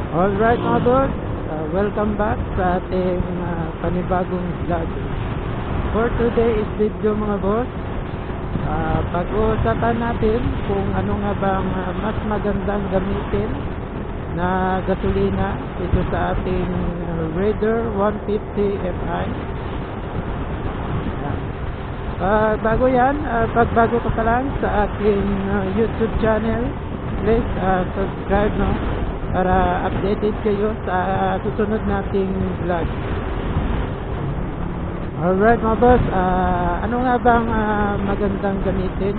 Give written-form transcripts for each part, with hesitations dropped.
Alright mga boss, welcome back sa ating panibagong vlog. For today's video mga boss, pag-uusapan natin kung ano nga bang mas magandang gamitin na gasolina ito sa ating Raider 150 Fi. Bago yan, pagbago ka pa lang sa aking YouTube channel, please subscribe para updated kayo sa susunod nating vlog. Alright mga boss, ano nga bang magandang gamitin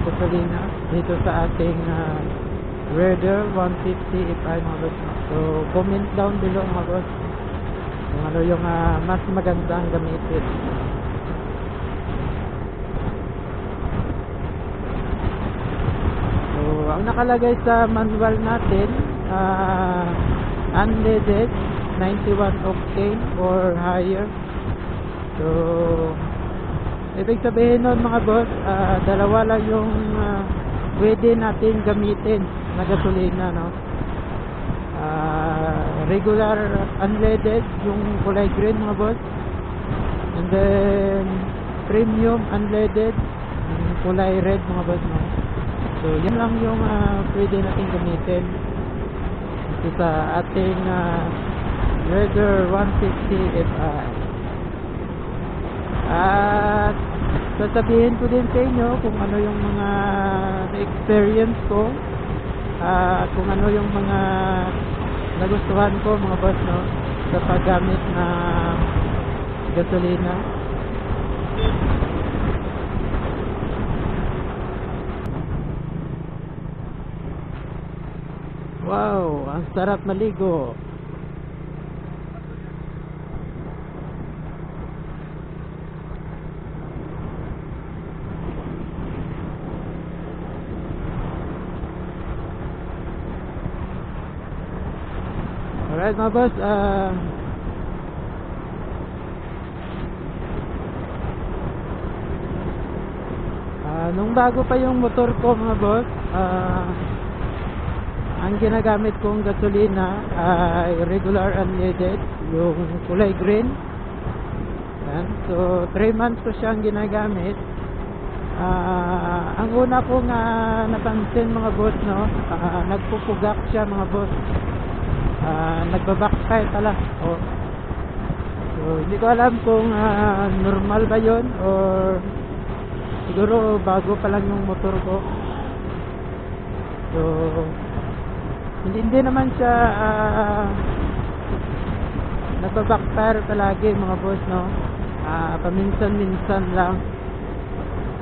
gasolina dito sa ating Raider 150 Fi mga boss? So comment down below mga boss kung ano yung mas magandang gamitin. So ang nakalagay sa manual natin, unleaded 91 octane or higher. So ibig sabihin nun mga boss, dalawa lang yung pwede natin gamitin na gasolina, no? Regular unleaded yung kulay green mga boss, and then premium unleaded yung kulay red mga boss, no? So yan lang yung pwede natin gamitin ito sa ating Raider 150 Fi. At sasabihin ko din sa inyo kung ano yung mga experience ko at kung ano yung mga nagustuhan ko mga boss, no, sa paggamit na gasolina. Wow, ang sarap maligo. Alright mga boss, nung bago pa yung motor ko mga boss, ang ginagamit kong gasolina ay regular unleaded, yung kulay green. Yan. So 3 months ko siyang ginagamit. Ang una kong napansin mga boss, no, nagpupugak siya mga boss, nagbabackfire pala. So hindi ko alam kung normal ba yun or siguro bago pa lang yung motor ko. So hindi naman siya nagbabackfire palagi mga boss, no? Paminsan-minsan lang.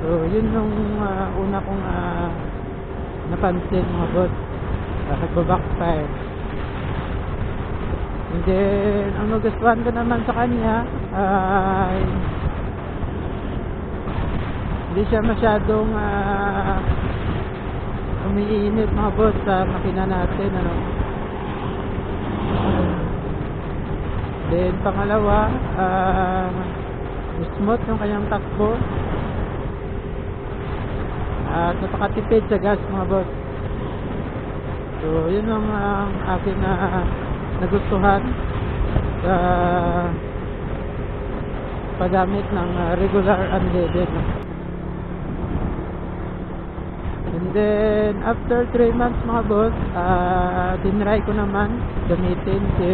So yun yung una kong napansin mga boss, nagbabackfire. And then ang nagustuhan ko naman sa kanya ay hindi siya masyadong umiinit mga boss sa makina natin, ano. Then pangalawa, smooth yung kanyang takbo at napakatipid sa gas mga boss. So yun ang akin na nagustuhan sa paggamit ng regular unleaded. And then after 3 months mga boss, tinry ko naman gamitin si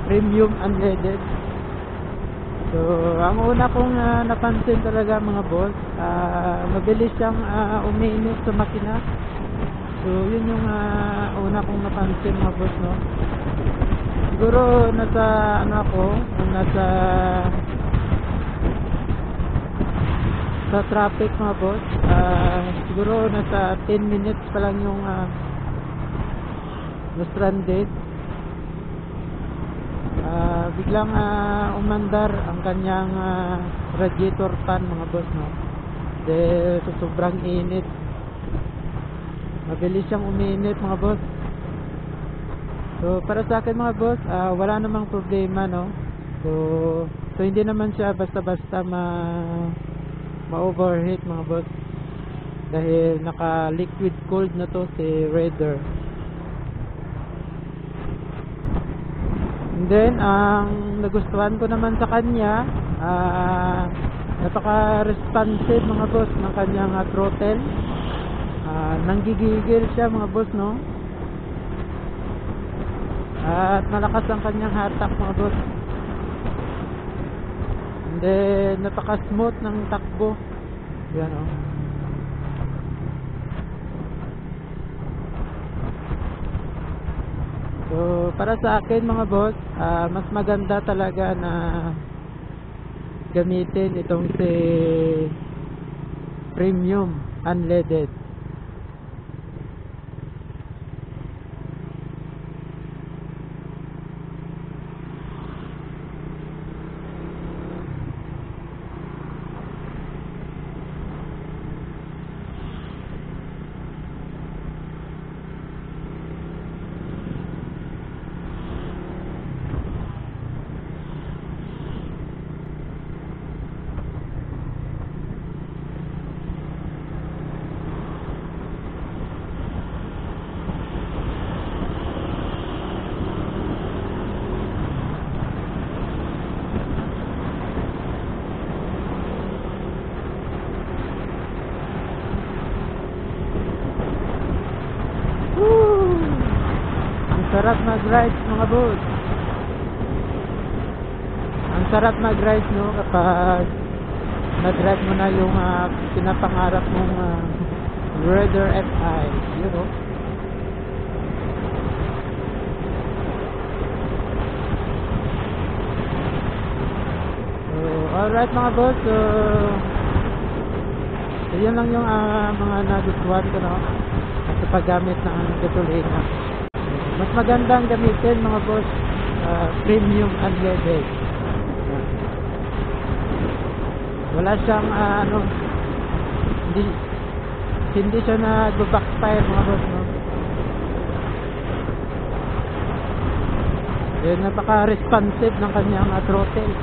premium unleaded. So ang una kong napansin talaga mga boss, mabilis siyang umiinit sa makina. So yun yung una kong napansin mga boss, no. Siguro nasa sa traffic mga boss, siguro nasa 10 minutes pa lang yung na-stranded. Biglang umandar ang kanyang radiator fan mga boss, no. Dahil sa sobrang init, mabilis siyang uminit mga boss. So para sa akin mga boss, wala namang problema, no. So hindi naman siya basta-basta ma-overheat mga boss, dahil naka liquid cooled na to si Raider. And then, ang nagustuhan ko naman sa kanya, napaka-responsive mga boss ng kanyang throttle. Nanggigigil siya mga boss, no? At malakas ang kanyang hatak mga boss. And then, napaka-smooth ng takbo. Yan, oh. So, para sa akin mga boss, mas maganda talaga na gamitin itong si Premium Unleaded. Sarap mag-ride mga boss. Ang sarap mag-ride, no, kapag na-drive mo na yung pinapangarap mong Raider FI, you know. So, alright mga boss, so yun lang yung mga nagustuhan ko, no, sa paggamit ng gasolina. Mas magandang gamitin mga boss, Premium Unleaded. Wala siyang hindi siya nag-backfire mga boss, no? Then napaka-responsive ng kanyang throttle.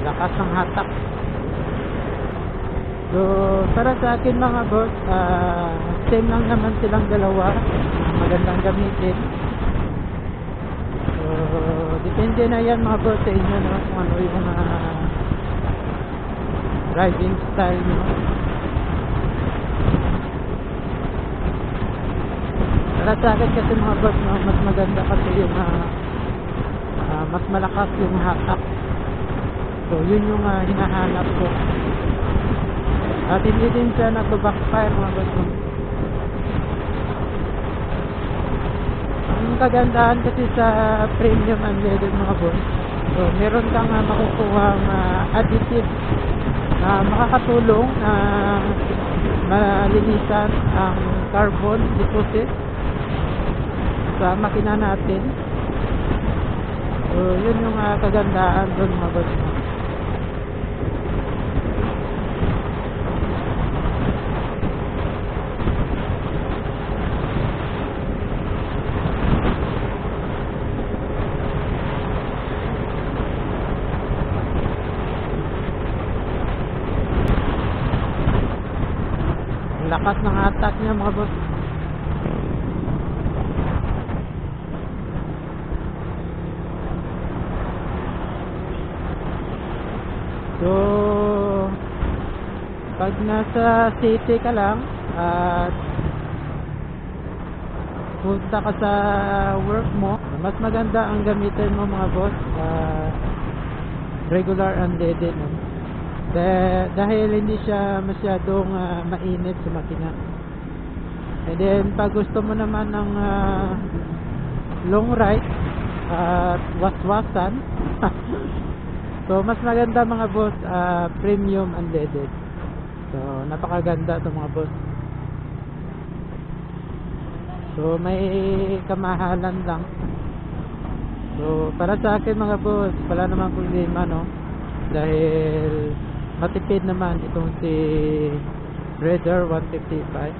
Lakas ng hatak. So, para sa akin mga boss, same lang naman silang dalawa. Magandang gamitin. So, depende na yan mga boss sa inyo, no? Kung ano yung driving style nyo. Para sa akin kasi mga boss, no, mas maganda kasi yung mas malakas yung hatak. So, yun yung hinahanap ko. At hindi din siya nag-backfire mga boss. Ang kagandahan kasi sa Premium Unleaded mga boss, so meron kang makukuhang additive na makakatulong na malinisan ang carbon deposit sa makina natin. So yun yung kagandahan doon mga boss. Lakas ng attack niya mga boss. So pag nasa city ka lang at punta ka sa work mo, mas maganda ang gamitin mo mga boss, regular unleaded, no? Dahil hindi siya masyadong mainit sa makina. And then pag gusto mo naman ng long ride at waswasan so mas maganda mga boss, Premium Unleaded. So napakaganda to mga boss. So may kamahalan lang. So para sa akin mga boss, wala namang problema, no, dahil matipid naman itong si Raider 155.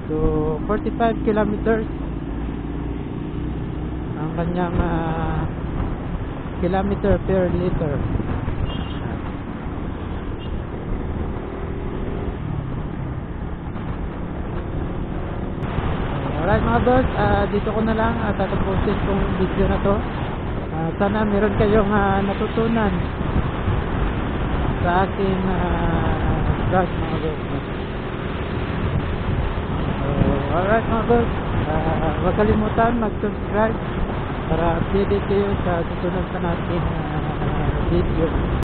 So 45 kilometers ang kanyang kilometer per liter. Alright mga boss, dito ko na lang tatapusin tong video na to. Sana meron kayong natutunan sa aking vlog mga boss. Alright mga boss, huwag kalimutan mag-subscribe para updated kayo sa susunod pa natin video.